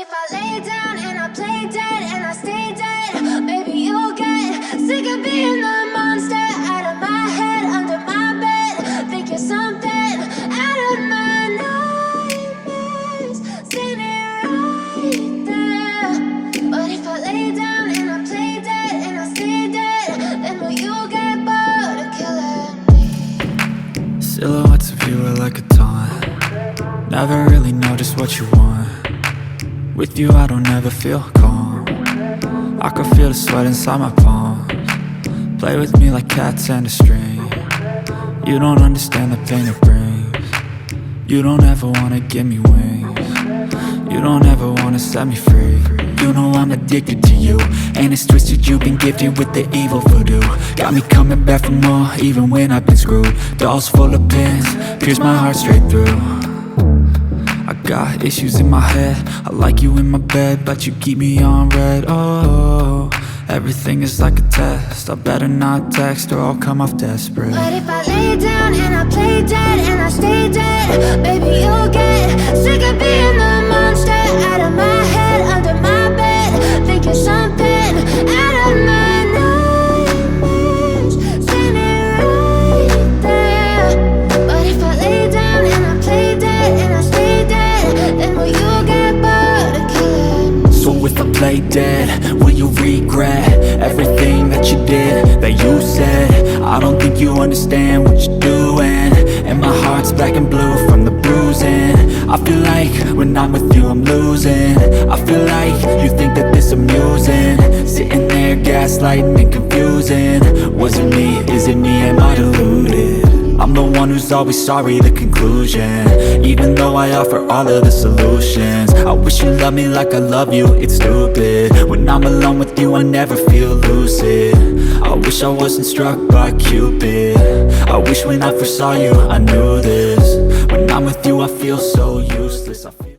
if I lay down and I play dead and I stay dead, maybe you'll get sick of being the monster out of my head, under my bed. Think you're something out of my nightmares, standing right there. But if I lay down and I play dead and I stay dead, then will you get bored of killing me? Silhouettes of you are like a taunt. Never really know just what you want. With you I don't ever feel calm. I can feel the sweat inside my palms. Play with me like cats and a string. You don't understand the pain it brings. You don't ever wanna give me wings. You don't ever wanna set me free. You know I'm addicted to you, and it's twisted, you've been gifted with the evil voodoo. Got me coming back for more, even when I've been screwed. Dolls full of pins, pierce my heart straight through. I got issues in my head, I like you in my bed, but you keep me on red. Oh, everything is like a test, I better not text or I'll come off desperate. But if I lay down and I play dead and I stay dead, baby you'll get sick of being the monster out of my head, under my bed. Think you're something out of my nightmares, standing right there. But if I lay down and I play dead and I stay dead, then will you get bored of killing me? So if I play dead, will you regret everything that you did, that you said? I don't think you understand what you're doing, and my heart's black and blue from the bruising. I feel like when I'm with you I'm losing. I feel like you think that this amusing, sitting there gaslighting and confusing. Was it me? Is it me? Am I deluded? I'm the one who's always sorry, the conclusion, even though I offer all of the solutions. I wish you loved me like I love you, it's stupid. When I'm alone with you I never feel lucid. I wish I wasn't struck by Cupid. I wish when I first saw you I knew this. When I'm with you I feel so useless.